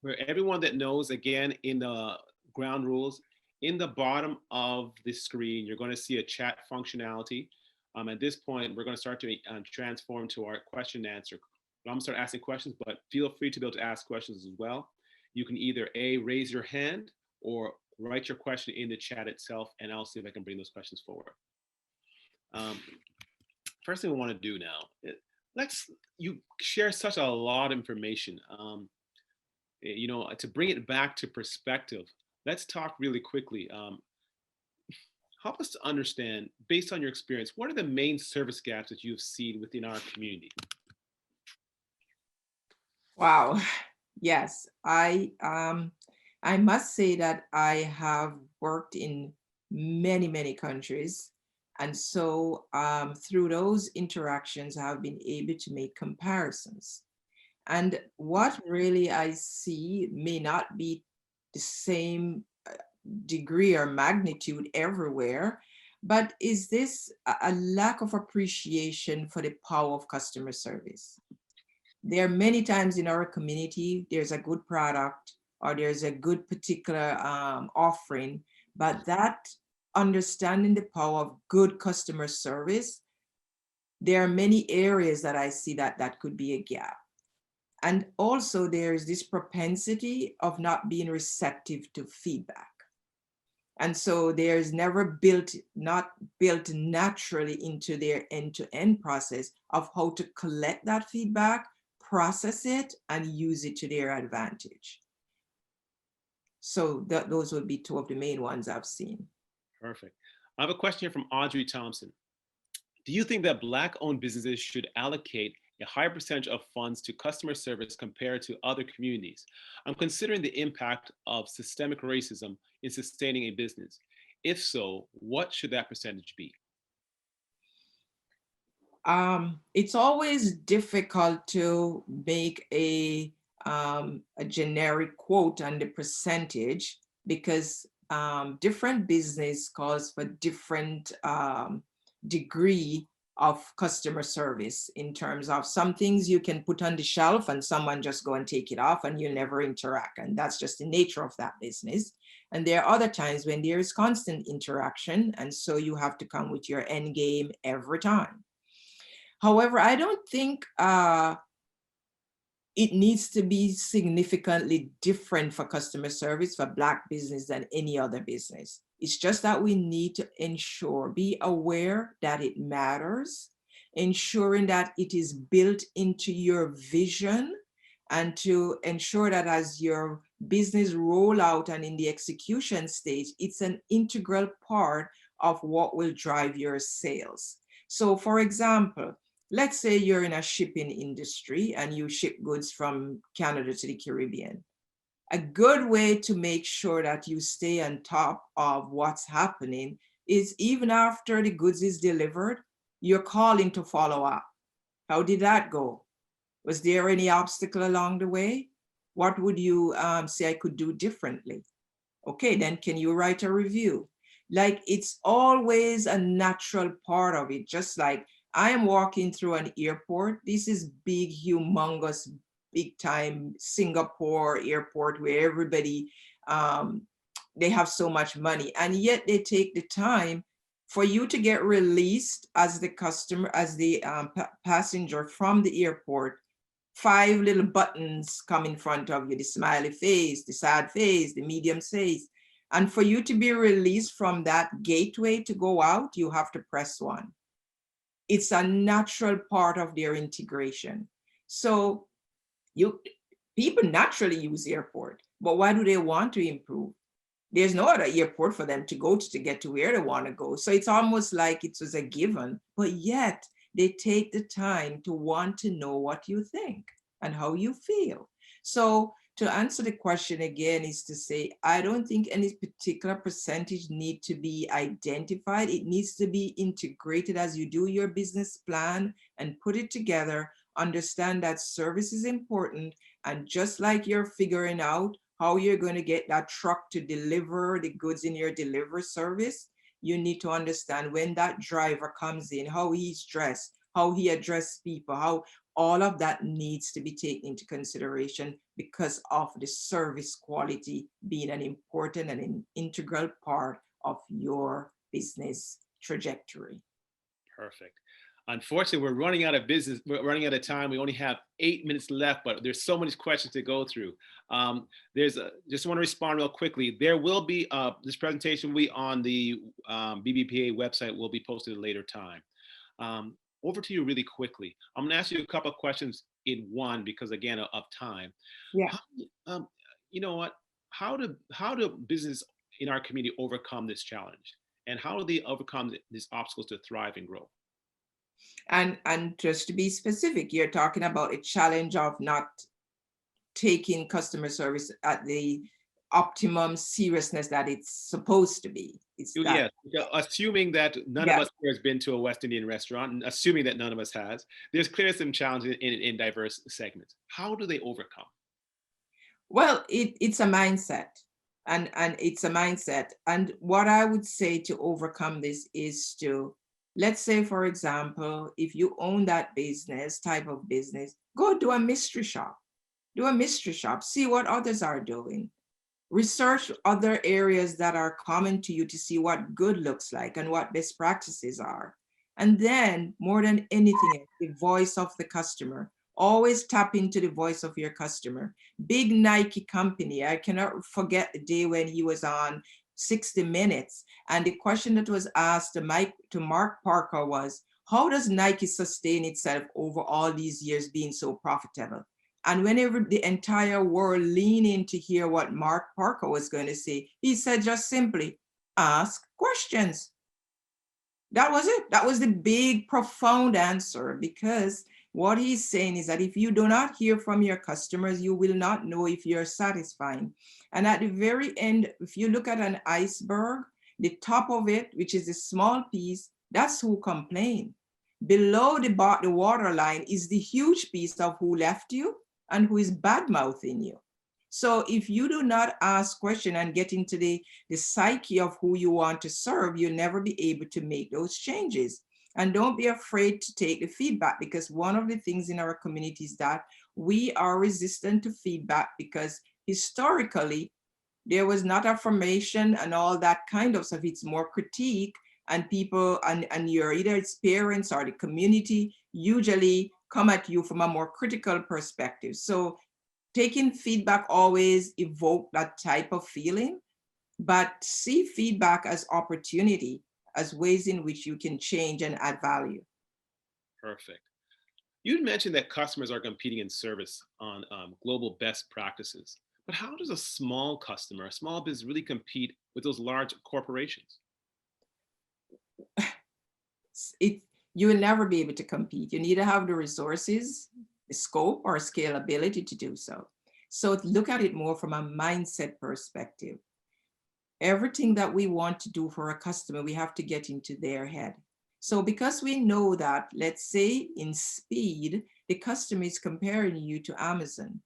for everyone that knows, again, in the ground rules, in the bottom of the screen, you're going to see a chat functionality. At this point, we're going to start to transform to our question and answer. I'm going to start asking questions, but feel free to be able to ask questions as well. You can either raise your hand or write your question in the chat itself, and I'll see if I can bring those questions forward. First thing we want to do now, you share such a lot of information. To bring it back to perspective, let's talk really quickly. Help us to understand, based on your experience, what are the main service gaps that you've seen within our community? Wow. Yes, I must say that I have worked in many countries, And so through those interactions, I've been able to make comparisons. And what really I see may not be the same degree or magnitude everywhere, but is this a lack of appreciation for the power of customer service? There are many times in our community, there's a good product or there's a good particular offering, but that understanding the power of good customer service, there are many areas that I see that that could be a gap. And also there's this propensity of not being receptive to feedback. And so there's not built naturally into their end-to-end process of how to collect that feedback, process it, and use it to their advantage. So those would be two of the main ones I've seen. Perfect. I have a question here from Audrey Thompson. Do you think that Black-owned businesses should allocate a higher percentage of funds to customer service compared to other communities? I'm considering the impact of systemic racism in sustaining a business. If so, what should that percentage be? It's always difficult to make a generic quote on the percentage because different business calls for different degree of customer service in terms of some things you can put on the shelf and someone just go and take it off and you'll never interact. And that's just the nature of that business. And there are other times when there is constant interaction. And so you have to come with your end game every time. However, I don't think it needs to be significantly different for customer service for Black business than any other business. It's just that we need to be aware that it matters, ensuring that it is built into your vision, and to ensure that as your business roll out and in the execution stage, it's an integral part of what will drive your sales. So for example, let's say you're in a shipping industry and you ship goods from Canada to the Caribbean. A good way to make sure that you stay on top of what's happening is even after the goods is delivered, you're calling to follow up. How did that go? Was there any obstacle along the way? What would you say I could do differently? Okay, then can you write a review? Like it's always a natural part of it, just like I am walking through an airport. This is big, humongous, big time Singapore airport where everybody, they have so much money and yet they take the time for you to get released as the customer, as the passenger from the airport. 5 little buttons come in front of you, the smiley face, the sad face, the medium face. And for you to be released from that gateway to go out, you have to press one. It's a natural part of their integration. So people naturally use airport, but why do they want to improve? There's no other airport for them to go to get to where they want to go. So it's almost like it was a given, but yet they take the time to want to know what you think and how you feel. So to answer the question again is to say, I don't think any particular percentage need to be identified. It needs to be integrated as you do your business plan and put it together, understand that service is important. And just like you're figuring out how you're going to get that truck to deliver the goods in your delivery service, you need to understand when that driver comes in, how he's dressed, how he addresses people, how all of that needs to be taken into consideration because of the service quality being an important and an integral part of your business trajectory. Perfect. Unfortunately, we're running out of business. We're running out of time. We only have 8 minutes left, but there's so many questions to go through. Just want to respond real quickly. There will be this presentation will be on the BBPA website. Will be posted at a later time. Over to you really quickly. I'm going to ask you a couple of questions in one because again of time. Yeah. You know what? How do business in our community overcome this challenge, and how do they overcome these obstacles to thrive and grow? And just to be specific, you're talking about a challenge of not taking customer service at the optimum seriousness that it's supposed to be. It's that. Yeah, assuming that none of Yeah. us here has been to a West Indian restaurant, and assuming that none of us has, there's clearly some challenges in diverse segments. How do they overcome? Well, it's a mindset, and it's a mindset. And what I would say to overcome this is to, let's say, for example, if you own that business, type of business, go do a mystery shop. Do a mystery shop, see what others are doing. Research other areas that are common to you to see what good looks like and what best practices are. And then, more than anything, the voice of the customer. Always tap into the voice of your customer. Big Nike company, I cannot forget the day when he was on 60 Minutes. And the question that was asked to Mark Parker was, how does Nike sustain itself over all these years being so profitable? And whenever the entire world leaned in to hear what Mark Parker was going to say, he said just simply, ask questions. That was it. That was the big, profound answer, because what he's saying is that if you do not hear from your customers, you will not know if you're satisfying. And at the very end, if you look at an iceberg, the top of it, which is a small piece, that's who complained. Below the water line is the huge piece of who left you and who is bad mouthing you. So if you do not ask questions and get into the psyche of who you want to serve, you'll never be able to make those changes. And don't be afraid to take the feedback, because one of the things in our community is that we are resistant to feedback, because historically there was not affirmation and all that kind of stuff. It's more critique, and people and your either it's parents or the community usually come at you from a more critical perspective. So taking feedback always evoke that type of feeling, but see feedback as opportunity, as ways in which you can change and add value. Perfect. You mentioned that customers are competing in service on global best practices. But how does a small customer, a small business, really compete with those large corporations? It You will never be able to compete. You need to have the resources, the scope, or scalability to do so. So look at it more from a mindset perspective. Everything that we want to do for a customer, we have to get into their head. So because we know that, let's say in speed, the customer is comparing you to Amazon.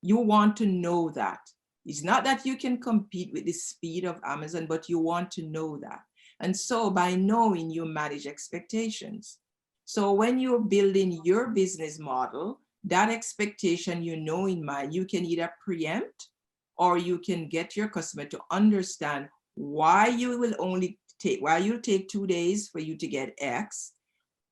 You want to know that. It's not that you can compete with the speed of Amazon, but you want to know that. And so by knowing, you manage expectations. So when you're building your business model, that expectation you know in mind, you can either preempt, or you can get your customer to understand why you take 2 days for you to get X.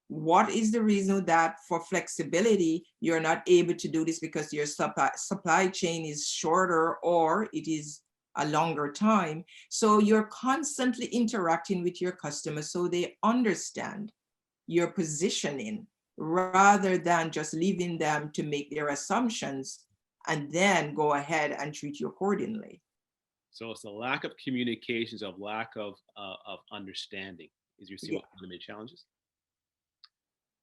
What is the reason that for flexibility, you're not able to do this because your supply chain is shorter or it is a longer time? So you're constantly interacting with your customers so they understand your positioning, rather than just leaving them to make their assumptions and then go ahead and treat you accordingly. So it's a lack of communications, of lack of understanding. Is you see Yeah. one of the main challenges?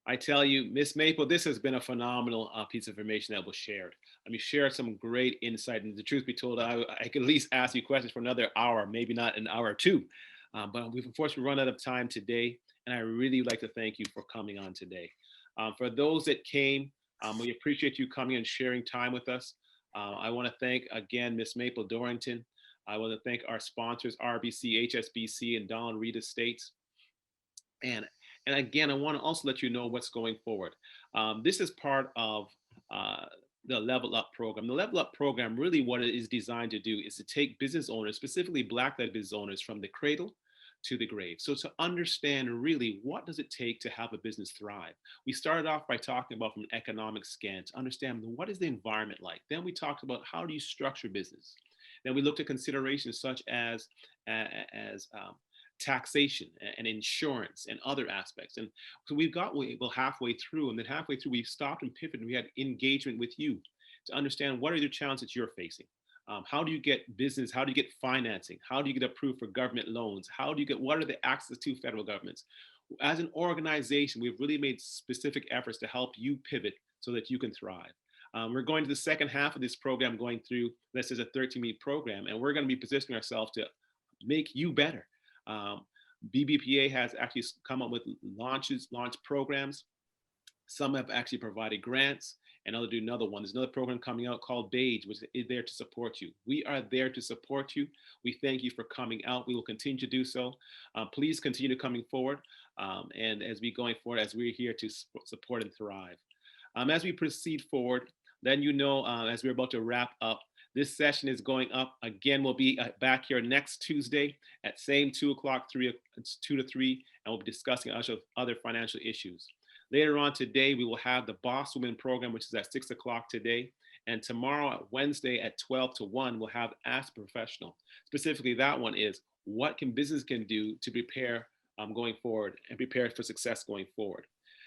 I tell you, Miss Maple, this has been a phenomenal piece of information that was shared. I mean, shared some great insight. And the truth be told, I could at least ask you questions for another hour, maybe not an hour or two. But we've unfortunately run out of time today. And I really would like to thank you for coming on today. For those that came, we appreciate you coming and sharing time with us. I want to thank again Miss Maple Dorrington. I want to thank our sponsors, RBC, HSBC, and Donald Reed Estates. And and again, I want to also let you know what's going forward. This is part of the Level Up program. The Level Up program, really, what it is designed to do is to take business owners, specifically Black-led business owners, from the cradle to the grave. So to understand really what does it take to have a business thrive. We started off by talking about from an economic scan to understand what is the environment like. Then we talked about how do you structure business. Then we looked at considerations such as taxation and insurance and other aspects. And so we've got well halfway through, and then halfway through we stopped and pivoted, and we had engagement with you to understand what are the challenges you're facing. How do you get business? How do you get financing? How do you get approved for government loans? How do you get, what are the access to federal governments? As an organization, we've really made specific efforts to help you pivot so that you can thrive. We're going to the second half of this program, going through, this is a 13-week program, and we're going to be positioning ourselves to make you better. Um, BBPA has actually come up with launch programs. Some have actually provided grants, and others do another one. There's another program coming out called Beige, which is there to support you. We are there to support you. We thank you for coming out. We will continue to do so. Please continue coming forward. And as we going forward, as we're here to support and thrive. As we proceed forward, then as we're about to wrap up, this session is going up again. We'll be back here next Tuesday at same 2 o'clock, 2 to 3, and we'll be discussing other financial issues. Later on today, we will have the Boss Women program, which is at 6 o'clock today. And tomorrow, Wednesday at 12 to 1, we'll have Ask a Professional. Specifically, that one is what can business can do to prepare going forward and prepare for success going forward.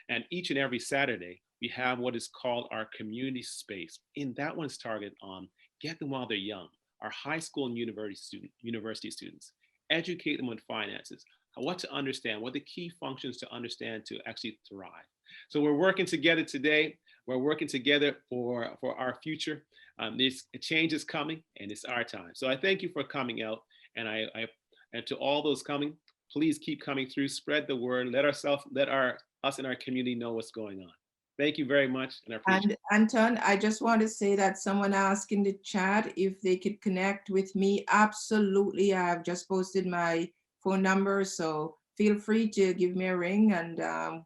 And each and every Saturday, we have what is called our community space. In that one's targeted on get them while they're young, our high school and university students, educate them on finances, what to understand, what the key functions to understand to actually thrive. So we're working together today. We're working together for our future. This change is coming, and it's our time. So I thank you for coming out, and and to all those coming, please keep coming through. Spread the word. Let us in our community know what's going on. Thank you very much, and I appreciate it. And Anton, I just want to say that someone asked in the chat if they could connect with me. Absolutely. I have just posted my phone number, so feel free to give me a ring, and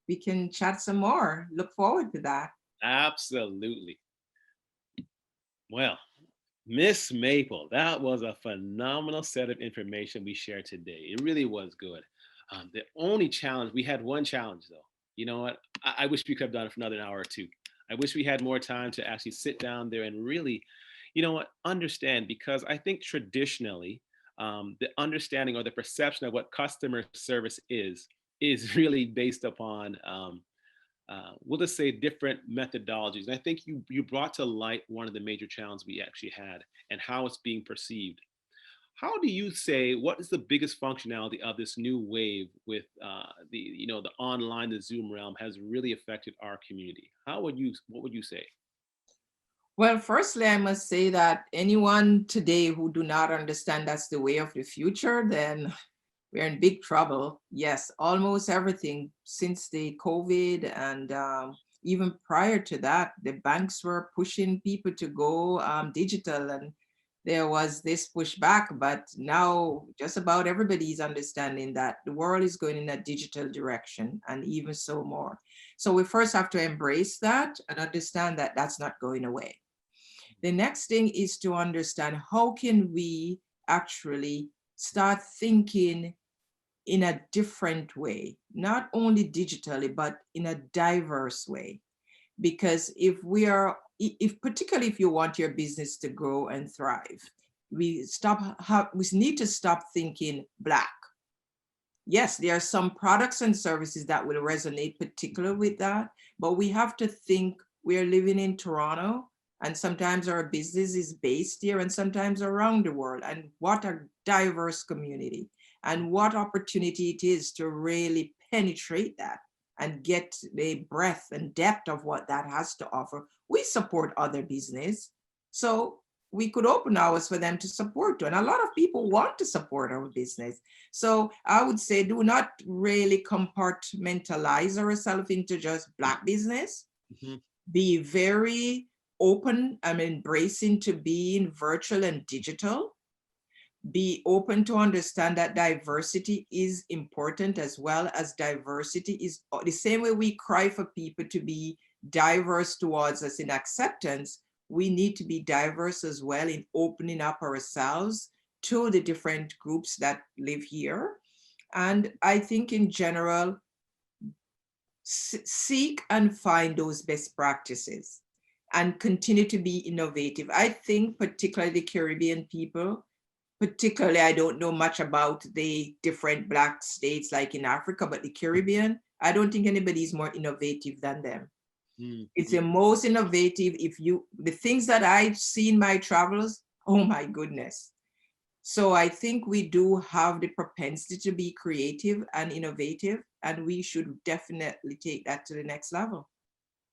we can chat some more. Look forward to that. Absolutely. Well, Miss Maple, that was a phenomenal set of information we shared today. It really was good. The only challenge, we had one challenge though. You know what? I wish we could have done it for another hour or two. I wish we had more time to actually sit down there and really, understand, because I think traditionally, the understanding or the perception of what customer service is really based upon we'll just say different methodologies. And I think you brought to light one of the major challenges we actually had and how it's being perceived. How do you say what is the biggest functionality of this new wave with the online, the Zoom realm has really affected our community? What would you say? Well, firstly, I must say that anyone today who do not understand that's the way of the future, then we're in big trouble. Yes, almost everything since the COVID and even prior to that, the banks were pushing people to go digital, and there was this pushback. But now just about everybody's understanding that the world is going in a digital direction, and even so more. So we first have to embrace that and understand that that's not going away. The next thing is to understand how can we actually start thinking in a different way, not only digitally, but in a diverse way. Because particularly if you want your business to grow and thrive, we need to stop thinking Black. Yes, there are some products and services that will resonate particularly with that, but we have to think we're living in Toronto, and sometimes our business is based here and sometimes around the world. And what a diverse community, and what opportunity it is to really penetrate that and get the breadth and depth of what that has to offer. We support other business, so we could open hours for them to support too. And a lot of people want to support our business. So I would say do not really compartmentalize ourselves into just Black business. Mm-hmm. Be very open and embracing to being virtual and digital. Be open to understand that diversity is important, as well as diversity is the same way we cry for people to be diverse towards us in acceptance. We need to be diverse as well in opening up ourselves to the different groups that live here. And I think in general, seek and find those best practices and continue to be innovative. I think particularly the Caribbean people, particularly, I don't know much about the different Black states like in Africa, but the Caribbean, I don't think anybody is more innovative than them. Mm-hmm. It's the most innovative. The things that I've seen my travels, oh my goodness. So I think we do have the propensity to be creative and innovative, and we should definitely take that to the next level.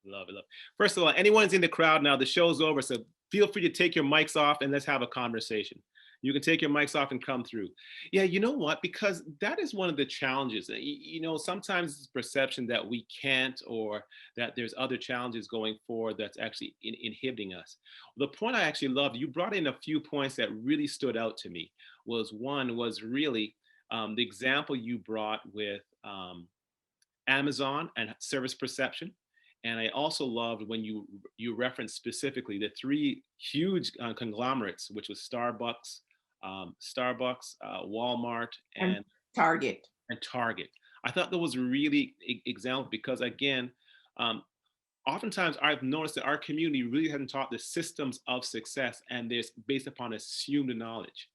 Love it. First of all, anyone's in the crowd now, the show's over, so feel free to take your mics off and let's have a conversation. You can take your mics off and come through. Yeah, you know what? Because that is one of the challenges. You know, sometimes it's perception that we can't, or that there's other challenges going forward that's actually inhibiting us. The point I actually loved, you brought in a few points that really stood out to me. Was one was really the example you brought with Amazon and service perception. And I also loved when you referenced specifically the three huge conglomerates, which was Walmart, And Target. and Target. I thought that was really example because again, um, oftentimes I've noticed that our community really hasn't taught the systems of success, and this based upon assumed knowledge.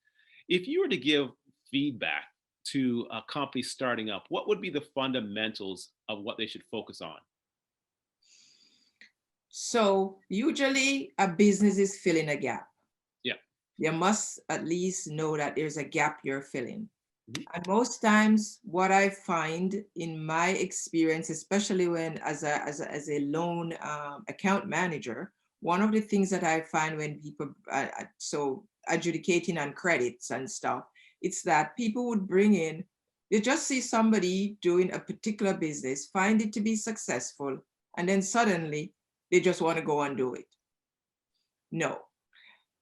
If you were to give feedback to a company starting up, what would be the fundamentals of what they should focus on? So usually a business is filling a gap. Yeah. You must at least know that there's a gap you're filling. Mhm. And most times what I find in my experience, especially when as a loan account manager, one of the things that I find when people, so adjudicating on credits and stuff, it's that people would bring in, they just see somebody doing a particular business, find it to be successful, and then suddenly they just want to go and do it. No,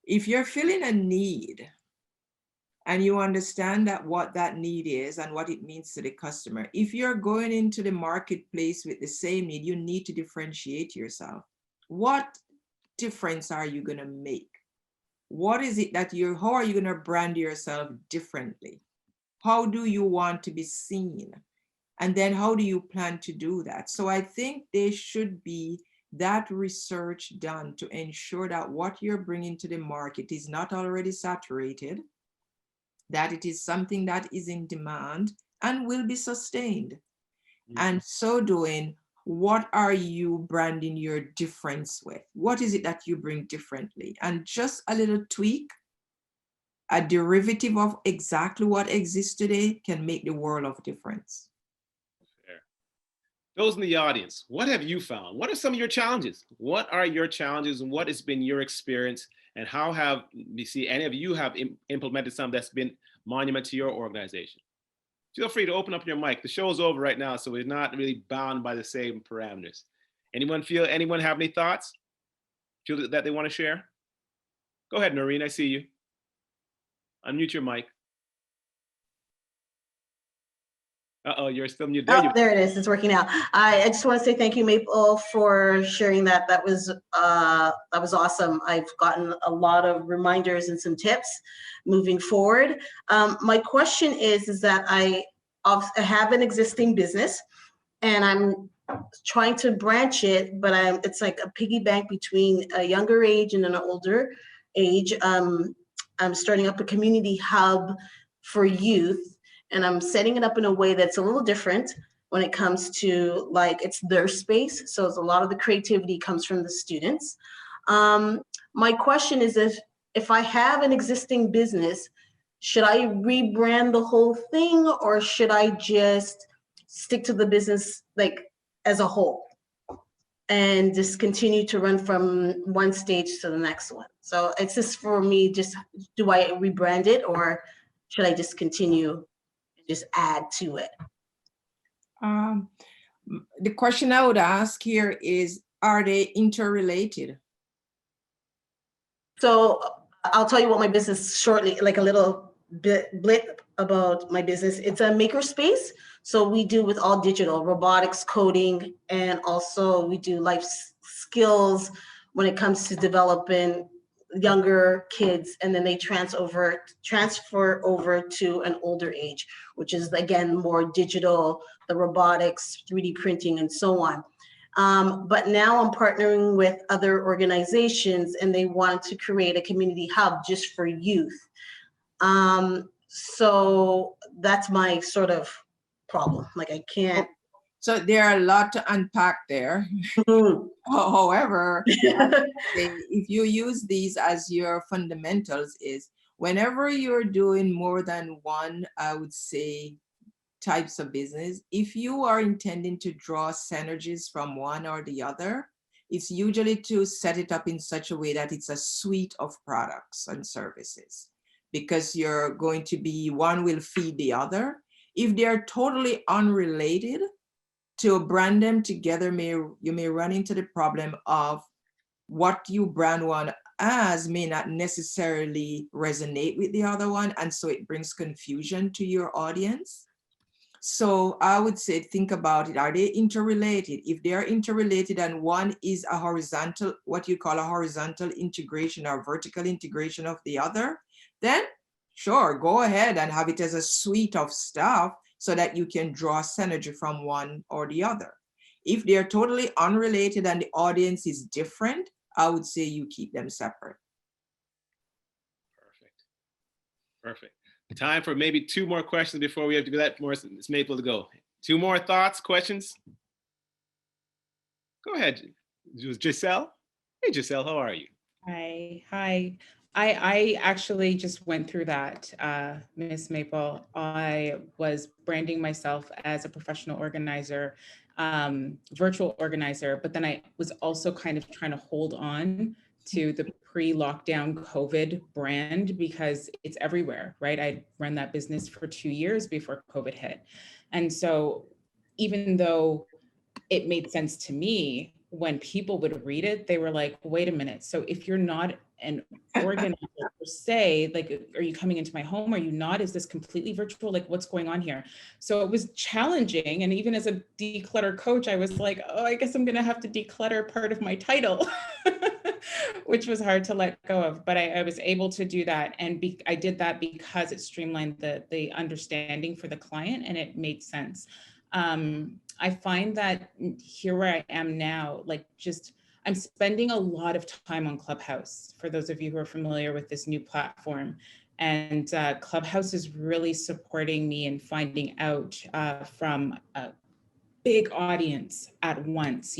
if you're feeling a need and you understand that what that need is and what it means to the customer, if you're going into the marketplace with the same need, you need to differentiate yourself. What difference are you going to make? What is it that how are you going to brand yourself differently? How do you want to be seen? And then how do you plan to do that? So I think there should be that research done to ensure that what you're bringing to the market is not already saturated, that it is something that is in demand and will be sustained. Mhm. And so doing, what are you branding your difference with? What is it that you bring differently? And just a little tweak, a derivative of exactly what exists today can make the world of difference. Fair. Those in the audience, what have you found? What are some of your challenges? What are your challenges and what has been your experience? And how have you see any of you have implemented something that's been monument to your organization? Feel free to open up your mic. The show is over right now, so we're not really bound by the same parameters. Anyone have any thoughts? Feel that they want to share? Go ahead, Noreen, I see you. Unmute your mic. Uh-oh, you're still mute. There Oh, you there it is. It's working now. I just want to say thank you, Maple, for sharing that. That was awesome. I've gotten a lot of reminders and some tips moving forward. My question is that I have an existing business and I'm trying to branch it, but it's like a piggy bank between a younger age and an older age. I'm starting up a community hub for youth, and I'm setting it up in a way that's a little different when it comes to like it's their space. So it's a lot of the creativity comes from the students. My question is if I have an existing business, should I rebrand the whole thing or should I just stick to the business like as a whole and just continue to run from one stage to the next one? So it's just for me, just do I rebrand it or should I just continue and just add to it? The question I would ask here is, are they interrelated? So I'll tell you what my business shortly, like a little bit blip about my business. It's a maker space. So we do with all digital robotics, coding, and also we do life skills when it comes to developing younger kids, and then they transfer over to an older age, which is again more digital, the robotics, 3D printing, and so on. But now I'm partnering with other organizations and they want to create a community hub just for youth. So that's my sort of problem. Like I can't. So there are a lot to unpack there. However, if you use these as your fundamentals is whenever you're doing more than one, I would say, types of business, if you are intending to draw synergies from one or the other, it's usually to set it up in such a way that it's a suite of products and services. because you're going to be, one will feed the other. If they're totally unrelated, to brand them together, you may run into the problem of what you brand one as may not necessarily resonate with the other one. And so it brings confusion to your audience. So I would say, think about it. Are they interrelated? If they are interrelated and one is a horizontal, what you call a horizontal integration or vertical integration of the other, then sure, go ahead and have it as a suite of stuff so that you can draw synergy from one or the other. If they're totally unrelated and the audience is different, I would say you keep them separate. Perfect. Perfect. Time for maybe 2 more questions before we have to let Ms. Maple to go. 2 more thoughts, questions? Go ahead, Giselle. Hey, Giselle, how are you? Hi. I actually just went through that, Miss Maple. I was branding myself as a professional organizer, virtual organizer, but then I was also kind of trying to hold on to the pre-lockdown COVID brand because it's everywhere, right? I ran that business for 2 years before COVID hit. And so even though it made sense to me, when people would read it, they were like, wait a minute. So if you're not an organizer per se, like, are you coming into my home? Are you not? Is this completely virtual? Like, what's going on here? So it was challenging. And even as a declutter coach, I was like, oh, I guess I'm going to have to declutter part of my title, which was hard to let go of. But I was able to do that. And I did that because it streamlined the understanding for the client and it made sense. I find that here where I am now, like I'm spending a lot of time on Clubhouse, for those of you who are familiar with this new platform. And Clubhouse is really supporting me in finding out from a big audience at once,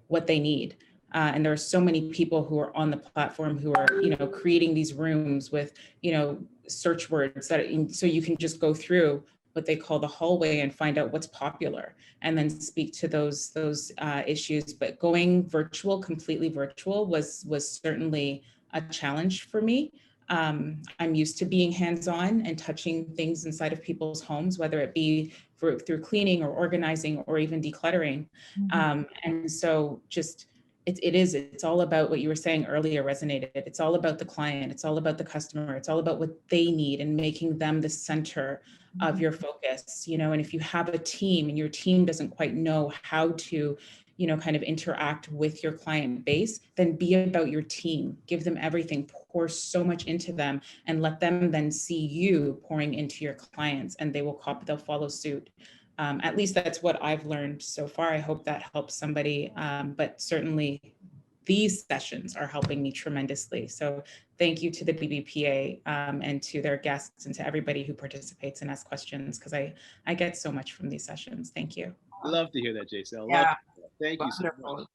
what they need. And there are so many people who are on the platform who are, creating these rooms with, search words so you can just go through what they call the hallway and find out what's popular and then speak to those issues. But going completely virtual was certainly a challenge for me. I'm used to being hands-on and touching things inside of people's homes, whether it be through cleaning or organizing or even decluttering. And so it's all about what you were saying earlier resonated. It's all about the client. It's all about the customer. It's all about what they need and making them the center of your focus, and if you have a team and your team doesn't quite know how to, kind of interact with your client base, then be about your team, give them everything, pour so much into them and let them then see you pouring into your clients and they'll follow suit. At least that's what I've learned so far. I hope that helps somebody, but certainly these sessions are helping me tremendously. So thank you to the BBPA and to their guests and to everybody who participates and asks questions, because I get so much from these sessions. Thank you. Love to hear that, Giselle. Yeah. Thank you so much.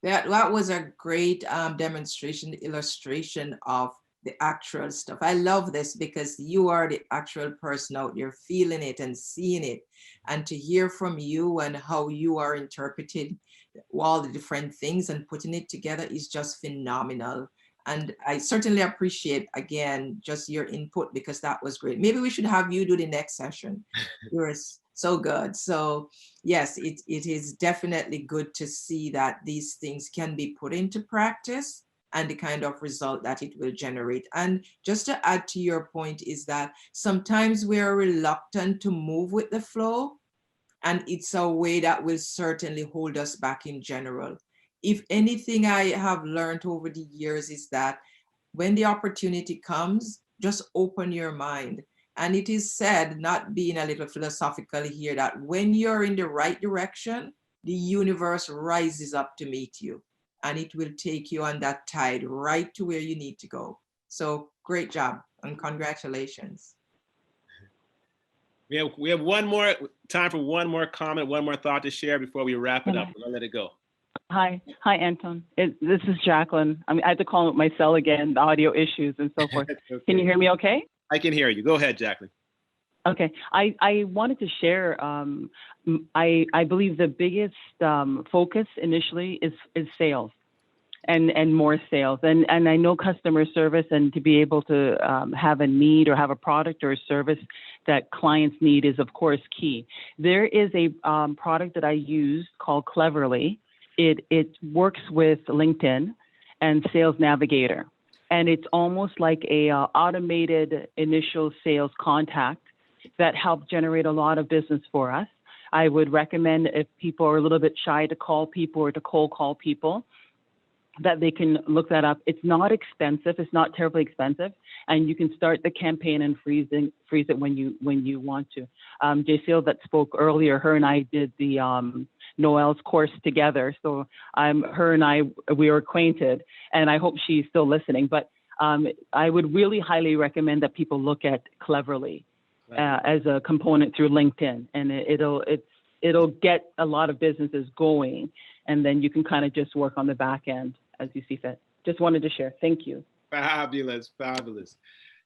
That was a great demonstration, illustration of the actual stuff. I love this because you are the actual person out there feeling it and seeing it, and to hear from you and how you are interpreting all the different things and putting it together is just phenomenal. And I certainly appreciate, again, just your input because that was great. Maybe we should have you do the next session. You're so good. So yes, it is definitely good to see that these things can be put into practice and the kind of result that it will generate. And just to add to your point is that sometimes we are reluctant to move with the flow, and it's a way that will certainly hold us back in general. If anything I have learned over the years is that when the opportunity comes, just open your mind. And it is said, not being a little philosophical here, that when you're in the right direction, the universe rises up to meet you, and it will take you on that tide right to where you need to go. So great job and congratulations. We have one more time for one more comment, one more thought to share before we wrap it up. I'll let it go. Hi, Anton. This is Jacqueline. I had to call my cell again, the audio issues and so forth. Okay. Can you hear me okay? I can hear you. Go ahead, Jacqueline. Okay. I wanted to share, I believe the biggest focus initially is sales. and more sales. And I know customer service, and to be able to have a need or have a product or a service that clients need is of course key. There is a product that I use called Cleverly. It works with LinkedIn and Sales Navigator, and it's almost like a automated initial sales contact that help generate a lot of business for us. I would recommend, if people are a little bit shy to call people or to cold call people, that they can look that up. It's not expensive. It's not terribly expensive, and you can start the campaign and freeze it when you want to. Jacille that spoke earlier, her and I did the Noel's course together, so her and I, we are acquainted, and I hope she's still listening. But I would really highly recommend that people look at Cleverly as a component through LinkedIn, and it'll get a lot of businesses going, and then you can kind of just work on the back end as you see fit. Just wanted to share. Thank you. Fabulous, fabulous.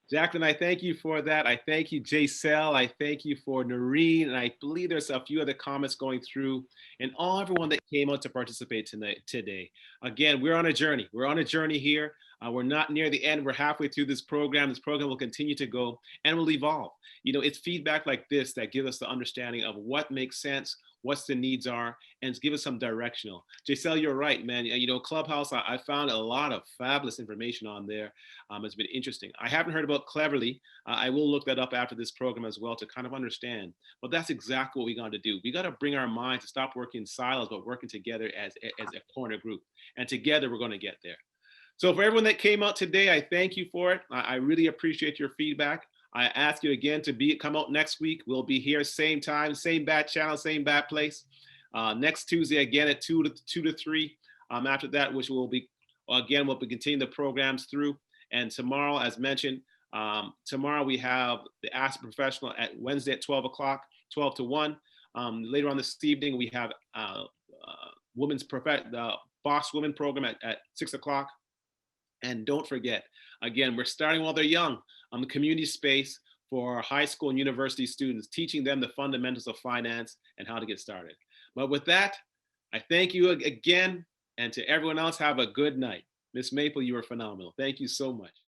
Jacqueline, I thank you for that. I thank you, Jacelle. I thank you for Noreen. And I believe there's a few other comments going through, and everyone that came out to participate today. Again, we're on a journey. We're on a journey here. We're not near the end. We're halfway through this program. This program will continue to go and will evolve. You know, it's feedback like this that give us the understanding of what makes sense, what's the needs are, and give us some directional. Jacelle, you're right, man. You know, Clubhouse, I found a lot of fabulous information on there. It's been interesting. I haven't heard about Cleverly. I will look that up after this program as well to kind of understand. But that's exactly what we got to do. We got to bring our minds to stop working in silos, but working together as a corner group. And together we're going to get there. So for everyone that came out today, I thank you for it. I really appreciate your feedback. I ask you again to come out next week. We'll be here same time, same bat channel, same bat place. Next Tuesday again at 2 to 3. After that, which will be, again, we'll be continuing the programs through. And tomorrow, as mentioned, tomorrow we have the Ask a Professional at Wednesday at 12 o'clock, 12 to 1. Later on this evening, we have the Boss Women program at 6 o'clock. And don't forget, again, we're starting while they're young on the community space for high school and university students, teaching them the fundamentals of finance and how to get started. But with that, I thank you again. And to everyone else, have a good night. Miss Maple, you were phenomenal. Thank you so much.